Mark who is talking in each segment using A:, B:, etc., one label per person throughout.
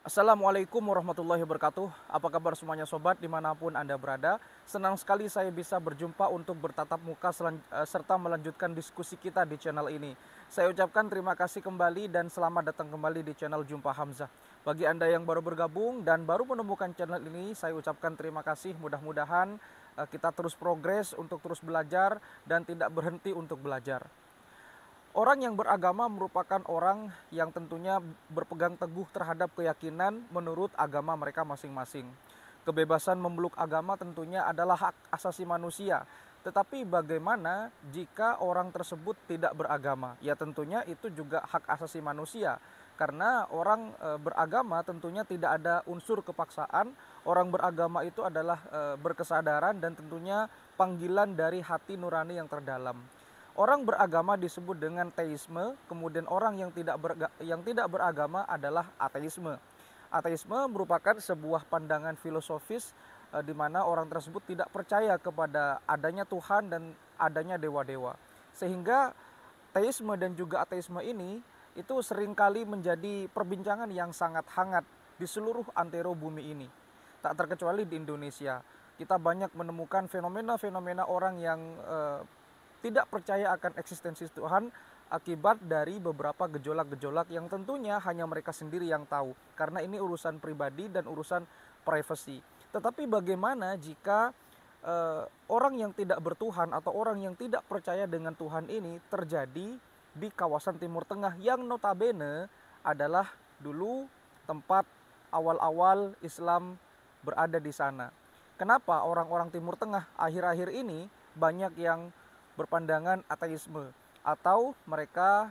A: Assalamualaikum warahmatullahi wabarakatuh. Apa kabar semuanya sobat dimanapun Anda berada. Senang sekali saya bisa berjumpa untuk bertatap muka serta melanjutkan diskusi kita di channel ini. Saya ucapkan terima kasih kembali dan selamat datang kembali di channel Jumpa Hamzah. Bagi Anda yang baru bergabung dan baru menemukan channel ini, saya ucapkan terima kasih. Mudah-mudahan kita terus progres untuk terus belajar dan tidak berhenti untuk belajar. Orang yang beragama merupakan orang yang tentunya berpegang teguh terhadap keyakinan menurut agama mereka masing-masing. Kebebasan memeluk agama tentunya adalah hak asasi manusia. Tetapi bagaimana jika orang tersebut tidak beragama? Ya tentunya itu juga hak asasi manusia. Karena orang beragama tentunya tidak ada unsur kepaksaan. Orang beragama itu adalah berkesadaran dan tentunya panggilan dari hati nurani yang terdalam. Orang beragama disebut dengan teisme, kemudian orang yang tidak beragama adalah ateisme. Ateisme merupakan sebuah pandangan filosofis di mana orang tersebut tidak percaya kepada adanya Tuhan dan adanya dewa-dewa. Sehingga teisme dan juga ateisme ini itu seringkali menjadi perbincangan yang sangat hangat di seluruh antero bumi ini. Tak terkecuali di Indonesia. Kita banyak menemukan fenomena-fenomena orang yang tidak percaya akan eksistensi Tuhan akibat dari beberapa gejolak-gejolak yang tentunya hanya mereka sendiri yang tahu. Karena ini urusan pribadi dan urusan privasi. Tetapi bagaimana jika orang yang tidak bertuhan atau orang yang tidak percaya dengan Tuhan ini terjadi di kawasan Timur Tengah yang notabene adalah dulu tempat awal-awal Islam berada di sana. Kenapa orang-orang Timur Tengah akhir-akhir ini banyak yang berpandangan ateisme atau mereka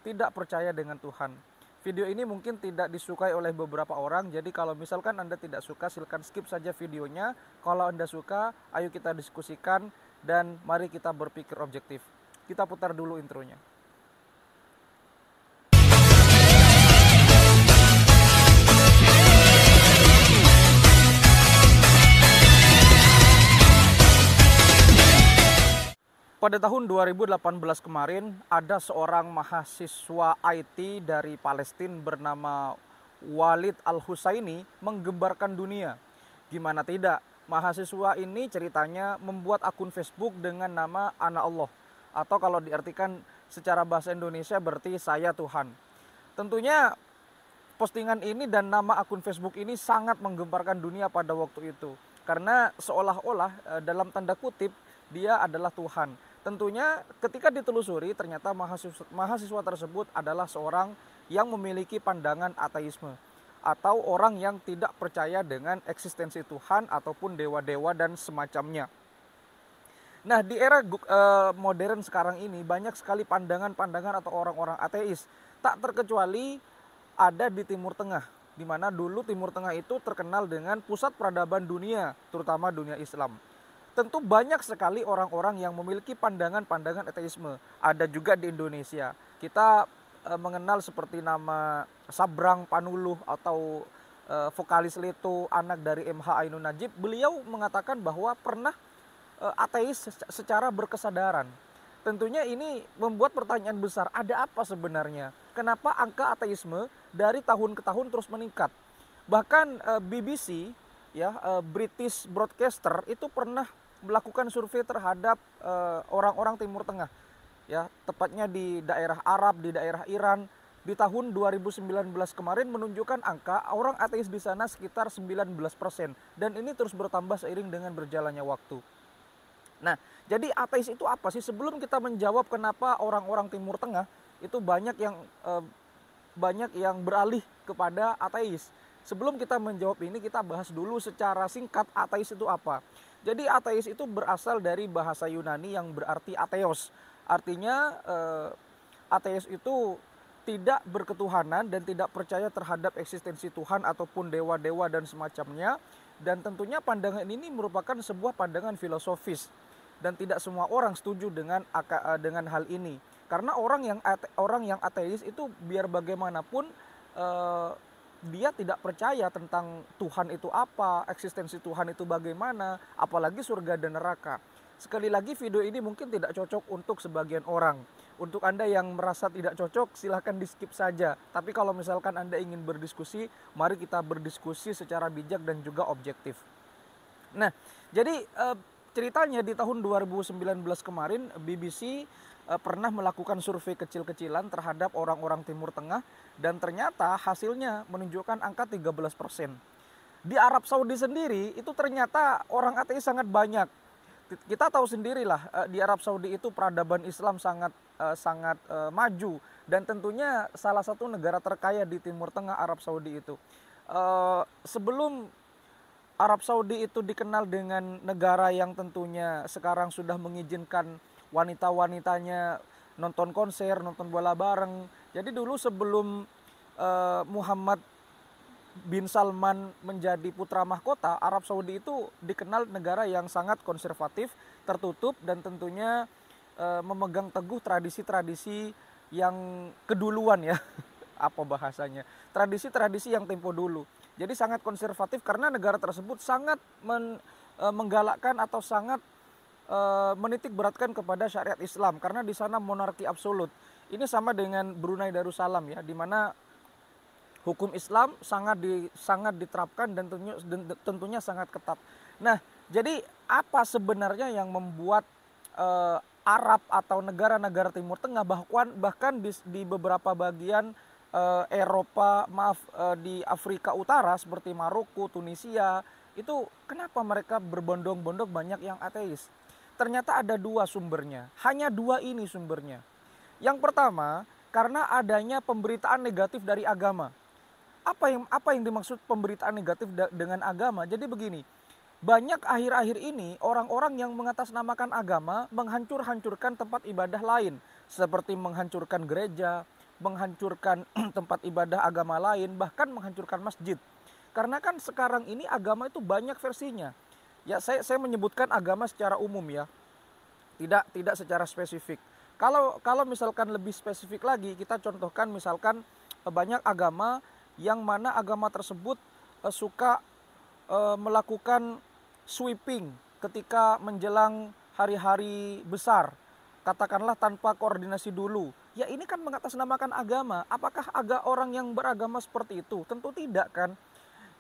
A: tidak percaya dengan Tuhan. Video ini mungkin tidak disukai oleh beberapa orang, jadi kalau misalkan Anda tidak suka silahkan skip saja videonya. Kalau Anda suka, ayo kita diskusikan dan mari kita berpikir objektif. Kita putar dulu intronya. Pada tahun 2018 kemarin ada seorang mahasiswa IT dari Palestina bernama Walid Al-Husaini menggembarkan dunia. Gimana tidak, mahasiswa ini ceritanya membuat akun Facebook dengan nama Ana Allah. Atau kalau diartikan secara bahasa Indonesia berarti saya Tuhan. Tentunya postingan ini dan nama akun Facebook ini sangat menggemparkan dunia pada waktu itu. Karena seolah-olah dalam tanda kutip dia adalah Tuhan. Tentunya ketika ditelusuri ternyata mahasiswa tersebut adalah seorang yang memiliki pandangan ateisme. Atau orang yang tidak percaya dengan eksistensi Tuhan ataupun dewa-dewa dan semacamnya. Nah di era modern sekarang ini banyak sekali pandangan-pandangan atau orang-orang ateis. Tak terkecuali ada di Timur Tengah. Di mana dulu Timur Tengah itu terkenal dengan pusat peradaban dunia, terutama dunia Islam. Tentu banyak sekali orang-orang yang memiliki pandangan-pandangan ateisme. Ada juga di Indonesia. Kita mengenal seperti nama Sabrang Panuluh atau vokalis Leto, anak dari MH Ainun Najib. Beliau mengatakan bahwa pernah ateis secara berkesadaran. Tentunya ini membuat pertanyaan besar, ada apa sebenarnya? Kenapa angka ateisme dari tahun ke tahun terus meningkat? Bahkan BBC, British Broadcaster itu pernah melakukan survei terhadap orang-orang Timur Tengah, ya tepatnya di daerah Arab, di daerah Iran. Di tahun 2019 kemarin menunjukkan angka orang ateis di sana sekitar 19%, dan ini terus bertambah seiring dengan berjalannya waktu. Nah, jadi ateis itu apa sih? Sebelum kita menjawab kenapa orang-orang Timur Tengah itu banyak yang beralih kepada ateis. Sebelum kita menjawab ini, kita bahas dulu secara singkat ateis itu apa. Jadi ateis itu berasal dari bahasa Yunani yang berarti atheos. Artinya ateis itu tidak berketuhanan dan tidak percaya terhadap eksistensi Tuhan ataupun dewa-dewa dan semacamnya. Dan tentunya pandangan ini merupakan sebuah pandangan filosofis. Dan tidak semua orang setuju dengan hal ini. Karena orang yang ateis itu biar bagaimanapun dia tidak percaya tentang Tuhan itu apa, eksistensi Tuhan itu bagaimana, apalagi surga dan neraka. Sekali lagi video ini mungkin tidak cocok untuk sebagian orang. Untuk Anda yang merasa tidak cocok, silahkan di skip saja. Tapi kalau misalkan Anda ingin berdiskusi, mari kita berdiskusi secara bijak dan juga objektif. Nah, jadi ceritanya di tahun 2019 kemarin BBC pernah melakukan survei kecil-kecilan terhadap orang-orang Timur Tengah dan ternyata hasilnya menunjukkan angka 13%. Di Arab Saudi sendiri itu ternyata orang ateis sangat banyak. Kita tahu sendirilah di Arab Saudi itu peradaban Islam sangat maju dan tentunya salah satu negara terkaya di Timur Tengah Arab Saudi itu. Sebelum Arab Saudi itu dikenal dengan negara yang tentunya sekarang sudah mengizinkan wanita-wanitanya nonton konser, nonton bola bareng. Jadi dulu sebelum Muhammad bin Salman menjadi putra mahkota, Arab Saudi itu dikenal negara yang sangat konservatif, tertutup dan tentunya memegang teguh tradisi-tradisi yang keduluan ya. Apa bahasanya? Tradisi-tradisi yang tempo dulu. Jadi sangat konservatif karena negara tersebut sangat menggalakkan atau sangat menitik beratkan kepada syariat Islam karena di sana monarki absolut. Ini sama dengan Brunei Darussalam ya, di mana hukum Islam sangat diterapkan dan tentunya sangat ketat. Nah, jadi apa sebenarnya yang membuat Arab atau negara-negara Timur Tengah bahkan di beberapa bagian Eropa, di Afrika Utara seperti Maroko, Tunisia, itu kenapa mereka berbondong-bondong banyak yang ateis? Ternyata ada dua sumbernya, hanya dua ini sumbernya. Yang pertama, karena adanya pemberitaan negatif dari agama. Apa yang dimaksud pemberitaan negatif dengan agama? Jadi begini, banyak akhir-akhir ini orang-orang yang mengatasnamakan agama menghancurkan tempat ibadah lain, seperti menghancurkan gereja, menghancurkan tempat ibadah agama lain, bahkan menghancurkan masjid. Karena kan sekarang ini agama itu banyak versinya. Ya, saya menyebutkan agama secara umum ya, tidak secara spesifik. Kalau misalkan lebih spesifik lagi, kita contohkan misalkan banyak agama yang mana agama tersebut suka melakukan sweeping ketika menjelang hari-hari besar, katakanlah tanpa koordinasi dulu. Ya ini kan mengatasnamakan agama. Apakah orang yang beragama seperti itu? Tentu tidak kan.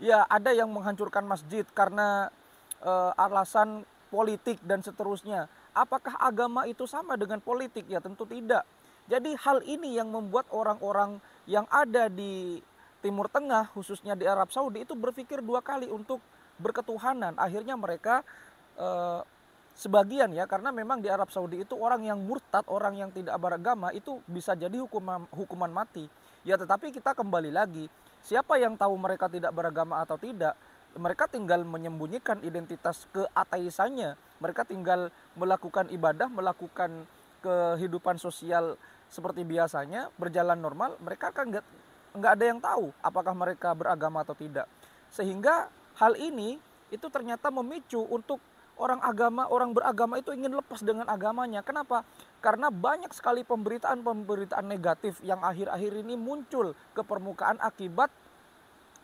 A: Ya ada yang menghancurkan masjid karena alasan politik dan seterusnya. Apakah agama itu sama dengan politik? Ya tentu tidak. Jadi hal ini yang membuat orang-orang yang ada di Timur Tengah, khususnya di Arab Saudi itu berpikir dua kali untuk berketuhanan. Akhirnya mereka sebagian ya, karena memang di Arab Saudi itu orang yang murtad, orang yang tidak beragama itu bisa jadi hukuman mati. Ya tetapi kita kembali lagi, siapa yang tahu mereka tidak beragama atau tidak? Mereka tinggal menyembunyikan identitas keateisannya. Mereka tinggal melakukan ibadah, melakukan kehidupan sosial seperti biasanya, berjalan normal. Mereka kan nggak ada yang tahu apakah mereka beragama atau tidak. Sehingga hal ini itu ternyata memicu untuk orang beragama itu ingin lepas dengan agamanya. Kenapa? Karena banyak sekali pemberitaan negatif yang akhir-akhir ini muncul ke permukaan akibat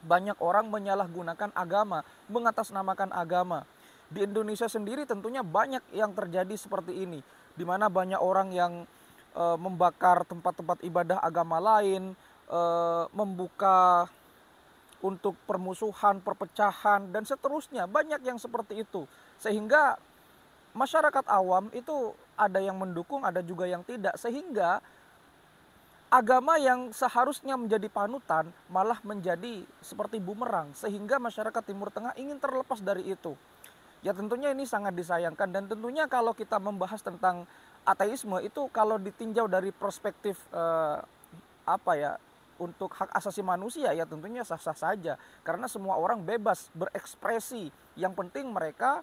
A: banyak orang menyalahgunakan agama, mengatasnamakan agama. Di Indonesia sendiri tentunya banyak yang terjadi seperti ini, di mana banyak orang yang membakar tempat-tempat ibadah agama lain, membuka untuk permusuhan, perpecahan, dan seterusnya. Banyak yang seperti itu. Sehingga masyarakat awam itu ada yang mendukung, ada juga yang tidak. Sehingga agama yang seharusnya menjadi panutan malah menjadi seperti bumerang. Sehingga masyarakat Timur Tengah ingin terlepas dari itu. Ya tentunya ini sangat disayangkan. Dan tentunya kalau kita membahas tentang ateisme itu kalau ditinjau dari perspektif untuk hak asasi manusia ya tentunya sah-sah saja. Karena semua orang bebas berekspresi. Yang penting mereka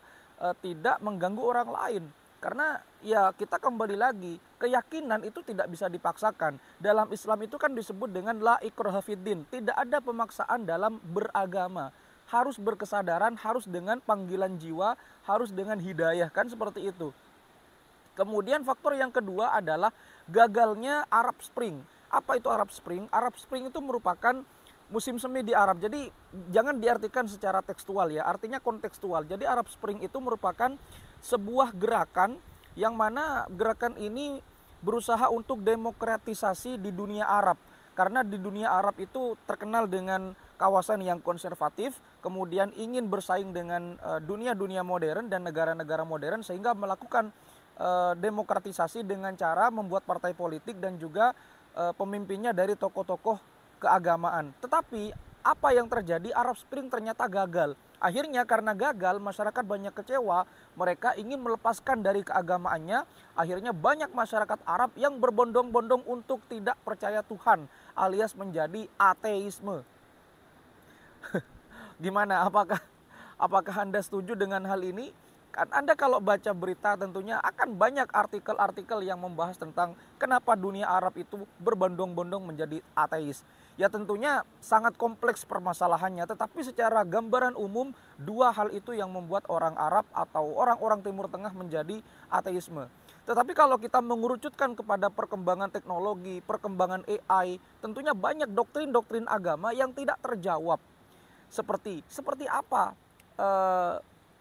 A: tidak mengganggu orang lain. Karena ya kita kembali lagi, keyakinan itu tidak bisa dipaksakan. Dalam Islam itu kan disebut dengan la ikraha fiddin. Tidak ada pemaksaan dalam beragama. Harus berkesadaran, harus dengan panggilan jiwa, harus dengan hidayah, kan seperti itu. Kemudian faktor yang kedua adalah gagalnya Arab Spring. Apa itu Arab Spring? Arab Spring itu merupakan musim semi di Arab. Jadi jangan diartikan secara tekstual ya, artinya kontekstual. Jadi Arab Spring itu merupakan sebuah gerakan yang mana gerakan ini berusaha untuk demokratisasi di dunia Arab. Karena di dunia Arab itu terkenal dengan kawasan yang konservatif, kemudian ingin bersaing dengan dunia-dunia modern dan negara-negara modern, sehingga melakukan demokratisasi dengan cara membuat partai politik dan juga pemimpinnya dari tokoh-tokoh keagamaan. Tetapi apa yang terjadi, Arab Spring ternyata gagal. Akhirnya karena gagal, masyarakat banyak kecewa, mereka ingin melepaskan dari keagamaannya. Akhirnya banyak masyarakat Arab yang berbondong-bondong untuk tidak percaya Tuhan, alias menjadi ateisme. Gimana? Apakah Anda setuju dengan hal ini? Kan Anda kalau baca berita tentunya akan banyak artikel-artikel yang membahas tentang kenapa dunia Arab itu berbondong-bondong menjadi ateis. Ya tentunya sangat kompleks permasalahannya, tetapi secara gambaran umum dua hal itu yang membuat orang Arab atau orang-orang Timur Tengah menjadi ateisme. Tetapi kalau kita mengerucutkan kepada perkembangan teknologi, perkembangan AI, tentunya banyak doktrin-doktrin agama yang tidak terjawab. Seperti apa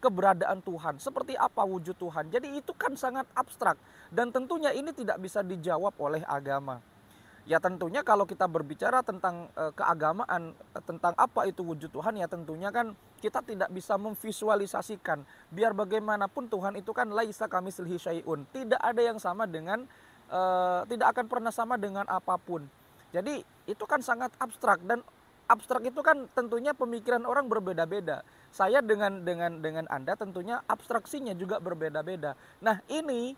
A: keberadaan Tuhan, seperti apa wujud Tuhan. Jadi itu kan sangat abstrak dan tentunya ini tidak bisa dijawab oleh agama. Ya tentunya kalau kita berbicara tentang keagamaan, tentang apa itu wujud Tuhan, ya tentunya kan kita tidak bisa memvisualisasikan. Biar bagaimanapun Tuhan itu kan laisa kamitslihi syai'un. Tidak ada yang sama dengan, tidak akan pernah sama dengan apapun. Jadi itu kan sangat abstrak, dan abstrak itu kan tentunya pemikiran orang berbeda-beda. Saya dengan Anda tentunya abstraksinya juga berbeda-beda. Nah ini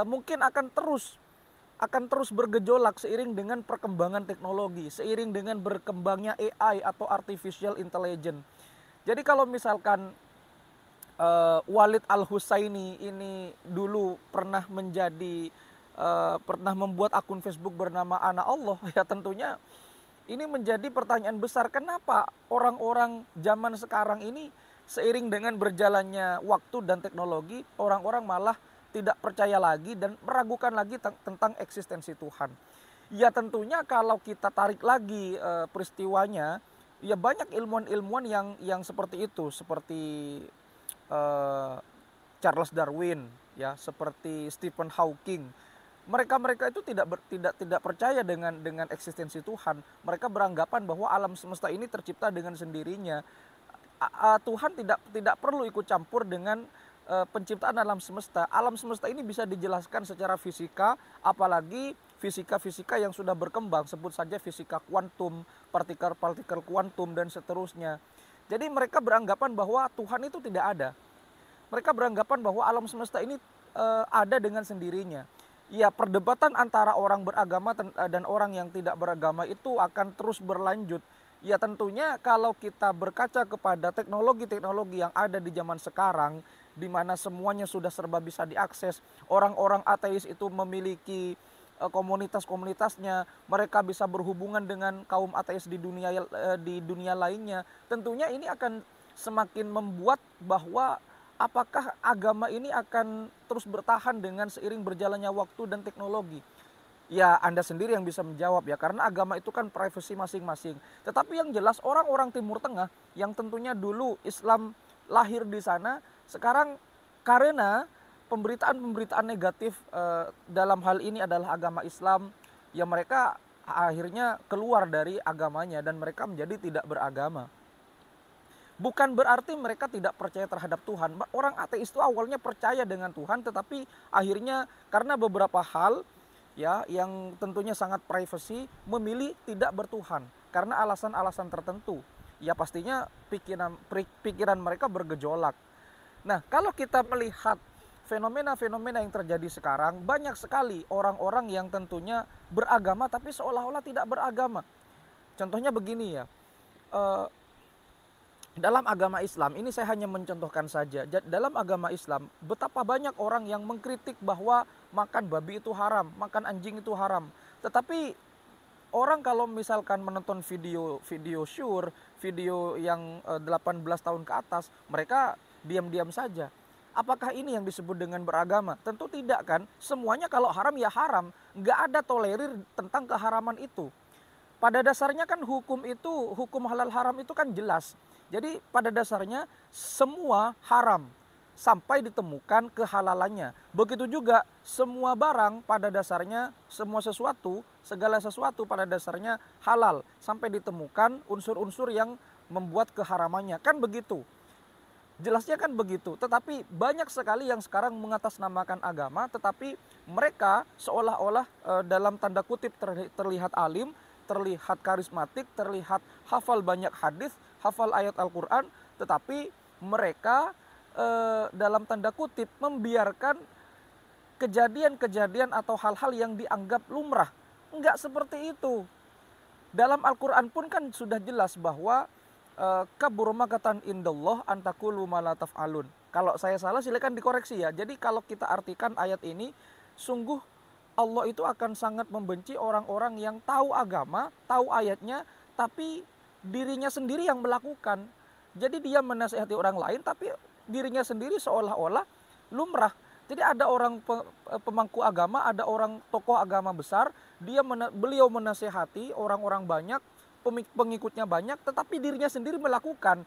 A: mungkin akan terus bergejolak seiring dengan perkembangan teknologi, seiring dengan berkembangnya AI atau artificial intelligence. Jadi kalau misalkan Walid Al-Husaini ini dulu pernah membuat akun Facebook bernama Ana Allah, ya tentunya ini menjadi pertanyaan besar, kenapa orang-orang zaman sekarang ini seiring dengan berjalannya waktu dan teknologi, orang-orang malah tidak percaya lagi dan meragukan lagi tentang eksistensi Tuhan. Ya tentunya kalau kita tarik lagi peristiwanya, ya banyak ilmuwan-ilmuwan yang seperti itu, seperti Charles Darwin, ya, seperti Stephen Hawking. Mereka itu tidak percaya dengan eksistensi Tuhan. Mereka beranggapan bahwa alam semesta ini tercipta dengan sendirinya. Tuhan tidak perlu ikut campur dengan penciptaan alam semesta. Alam semesta ini bisa dijelaskan secara fisika, apalagi fisika-fisika yang sudah berkembang, sebut saja fisika kuantum, partikel-partikel kuantum dan seterusnya. Jadi mereka beranggapan bahwa Tuhan itu tidak ada. Mereka beranggapan bahwa alam semesta ini ada dengan sendirinya. Ya, perdebatan antara orang beragama dan orang yang tidak beragama itu akan terus berlanjut. Ya tentunya kalau kita berkaca kepada teknologi-teknologi yang ada di zaman sekarang, di mana semuanya sudah serba bisa diakses, orang-orang ateis itu memiliki komunitas-komunitasnya, mereka bisa berhubungan dengan kaum ateis di dunia lainnya. Tentunya ini akan semakin membuat bahwa apakah agama ini akan terus bertahan dengan seiring berjalannya waktu dan teknologi? Ya Anda sendiri yang bisa menjawab ya, karena agama itu kan privasi masing-masing. Tetapi yang jelas orang-orang Timur Tengah yang tentunya dulu Islam lahir di sana, sekarang karena pemberitaan-pemberitaan negatif dalam hal ini adalah agama Islam, ya mereka akhirnya keluar dari agamanya dan mereka menjadi tidak beragama. Bukan berarti mereka tidak percaya terhadap Tuhan. Orang ateis itu awalnya percaya dengan Tuhan, tetapi akhirnya karena beberapa hal ya yang tentunya sangat privasi, memilih tidak bertuhan karena alasan-alasan tertentu. Ya pastinya pikiran mereka bergejolak. Nah, kalau kita melihat fenomena-fenomena yang terjadi sekarang, banyak sekali orang-orang yang tentunya beragama tapi seolah-olah tidak beragama. Contohnya begini ya. Dalam agama Islam, ini saya hanya mencontohkan saja. Dalam agama Islam, betapa banyak orang yang mengkritik bahwa makan babi itu haram, makan anjing itu haram. Tetapi orang kalau misalkan menonton video syur, video yang 18 tahun ke atas, mereka diam-diam saja. Apakah ini yang disebut dengan beragama? Tentu tidak kan. Semuanya kalau haram ya haram. Nggak ada tolerir tentang keharaman itu. pada dasarnya kan hukum itu, hukum halal haram itu kan jelas. Jadi pada dasarnya semua haram sampai ditemukan kehalalannya. Begitu juga semua barang pada dasarnya, semua sesuatu, segala sesuatu pada dasarnya halal sampai ditemukan unsur-unsur yang membuat keharamannya. Kan begitu. Jelasnya kan begitu, tetapi banyak sekali yang sekarang mengatasnamakan agama, tetapi mereka seolah-olah dalam tanda kutip terlihat alim, terlihat karismatik, terlihat hafal banyak hadis, hafal ayat Al-Quran, tetapi mereka dalam tanda kutip membiarkan kejadian-kejadian atau hal-hal yang dianggap lumrah. Enggak seperti itu. Dalam Al-Quran pun kan sudah jelas bahwa kabur makatan indallah antakulu ma la taf'alun. Kalau saya salah silakan dikoreksi ya. Jadi kalau kita artikan ayat ini, sungguh Allah itu akan sangat membenci orang-orang yang tahu agama, tahu ayatnya, tapi dirinya sendiri yang melakukan. Jadi dia menasihati orang lain, tapi dirinya sendiri seolah-olah lumrah. Jadi ada orang pemangku agama, ada orang tokoh agama besar, beliau menasihati orang-orang banyak, pengikutnya banyak, tetapi dirinya sendiri melakukan.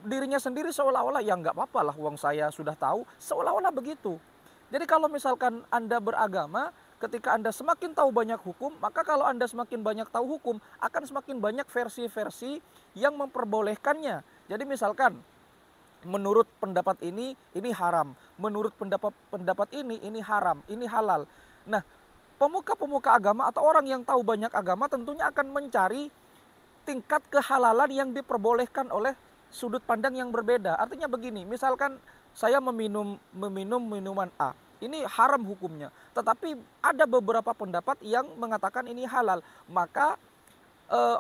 A: Dirinya sendiri seolah-olah ya nggak apa-apa lah, uang saya sudah tahu, seolah-olah begitu. Jadi kalau misalkan Anda beragama, ketika Anda semakin tahu banyak hukum, maka kalau Anda semakin banyak tahu hukum, akan semakin banyak versi-versi yang memperbolehkannya. Jadi misalkan menurut pendapat ini haram, menurut pendapat ini haram, ini halal. Nah, pemuka-pemuka agama atau orang yang tahu banyak agama tentunya akan mencari tingkat kehalalan yang diperbolehkan oleh sudut pandang yang berbeda. Artinya begini, misalkan saya meminum minuman A, ini haram hukumnya, tetapi ada beberapa pendapat yang mengatakan ini halal. Maka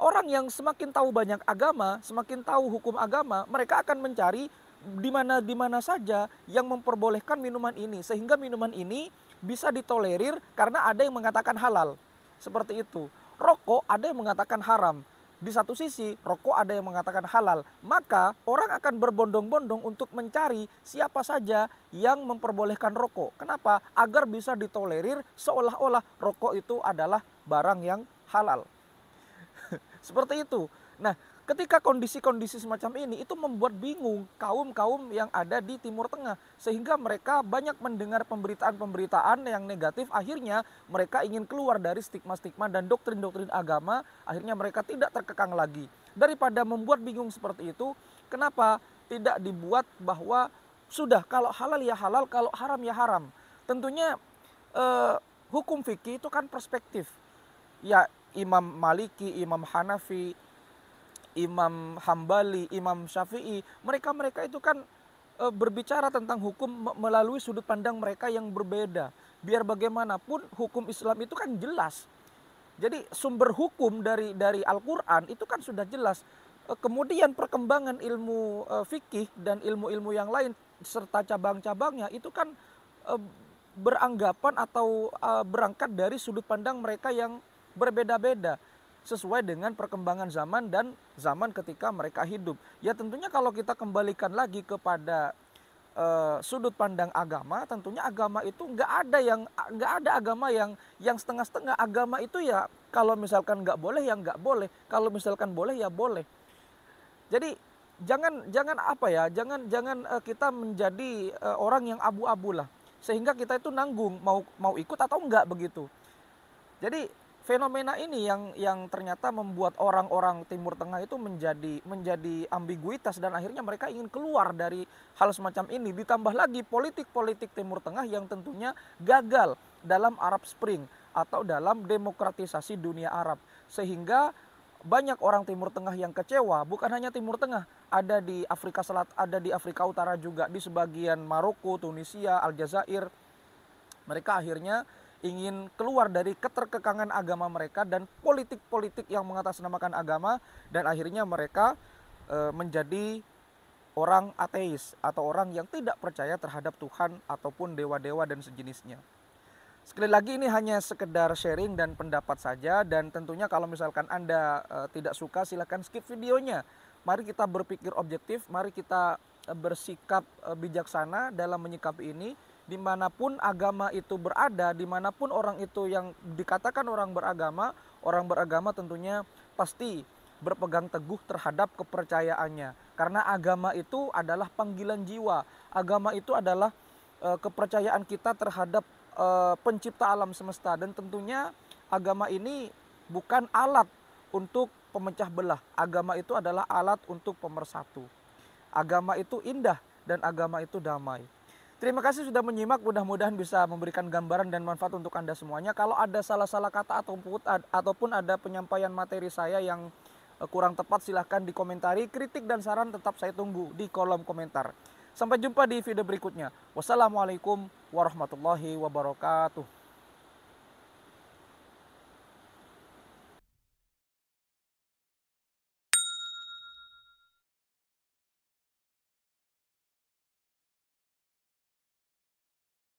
A: orang yang semakin tahu banyak agama, semakin tahu hukum agama, mereka akan mencari di mana saja yang memperbolehkan minuman ini, sehingga minuman ini bisa ditolerir karena ada yang mengatakan halal. Seperti itu. Rokok ada yang mengatakan haram. Di satu sisi rokok ada yang mengatakan halal, maka orang akan berbondong-bondong untuk mencari siapa saja yang memperbolehkan rokok. Kenapa? Agar bisa ditolerir seolah-olah rokok itu adalah barang yang halal. Seperti itu. Nah, ketika kondisi-kondisi semacam ini itu membuat bingung kaum-kaum yang ada di Timur Tengah, sehingga mereka banyak mendengar pemberitaan-pemberitaan yang negatif. Akhirnya mereka ingin keluar dari stigma-stigma dan doktrin-doktrin agama. Akhirnya mereka tidak terkekang lagi. Daripada membuat bingung seperti itu, kenapa tidak dibuat bahwa sudah, kalau halal ya halal, kalau haram ya haram. Tentunya hukum fikih itu kan perspektif. Ya, Imam Maliki, Imam Hanafi, Imam Hambali, Imam Syafi'i, mereka itu kan berbicara tentang hukum melalui sudut pandang mereka yang berbeda. Biar bagaimanapun hukum Islam itu kan jelas. Jadi sumber hukum dari Al-Quran itu kan sudah jelas. Kemudian perkembangan ilmu fikih dan ilmu-ilmu yang lain serta cabang-cabangnya itu kan beranggapan atau berangkat dari sudut pandang mereka yang berbeda-beda, sesuai dengan perkembangan zaman dan zaman ketika mereka hidup. Ya tentunya kalau kita kembalikan lagi kepada sudut pandang agama, tentunya agama itu nggak ada agama yang setengah-setengah. Agama itu ya kalau misalkan nggak boleh ya nggak boleh, kalau misalkan boleh ya boleh. Jadi jangan kita menjadi orang yang abu-abu lah, sehingga kita itu nanggung mau ikut atau enggak begitu. Jadi fenomena ini yang ternyata membuat orang-orang Timur Tengah itu menjadi ambiguitas, dan akhirnya mereka ingin keluar dari hal semacam ini. Ditambah lagi politik-politik Timur Tengah yang tentunya gagal dalam Arab Spring atau dalam demokratisasi dunia Arab, sehingga banyak orang Timur Tengah yang kecewa. Bukan hanya Timur Tengah, ada di Afrika Selatan, ada di Afrika Utara juga, di sebagian Maroko, Tunisia, Aljazair. Mereka akhirnya ingin keluar dari keterkekangan agama mereka dan politik-politik yang mengatasnamakan agama, dan akhirnya mereka menjadi orang ateis atau orang yang tidak percaya terhadap Tuhan ataupun dewa-dewa dan sejenisnya. Sekali lagi ini hanya sekedar sharing dan pendapat saja, dan tentunya kalau misalkan Anda tidak suka silakan skip videonya. Mari kita berpikir objektif, mari kita bersikap bijaksana dalam menyikapi ini. Dimanapun agama itu berada, dimanapun orang itu yang dikatakan orang beragama, Orang beragama tentunya pasti berpegang teguh terhadap kepercayaannya. Karena agama itu adalah panggilan jiwa. Agama itu adalah kepercayaan kita terhadap pencipta alam semesta. Dan tentunya agama ini bukan alat untuk pemecah belah. Agama itu adalah alat untuk pemersatu. Agama itu indah dan agama itu damai. Terima kasih sudah menyimak, mudah-mudahan bisa memberikan gambaran dan manfaat untuk Anda semuanya. Kalau ada salah-salah kata ataupun ada penyampaian materi saya yang kurang tepat, silahkan dikomentari. Kritik dan saran tetap saya tunggu di kolom komentar. Sampai jumpa di video berikutnya. Wassalamualaikum warahmatullahi wabarakatuh.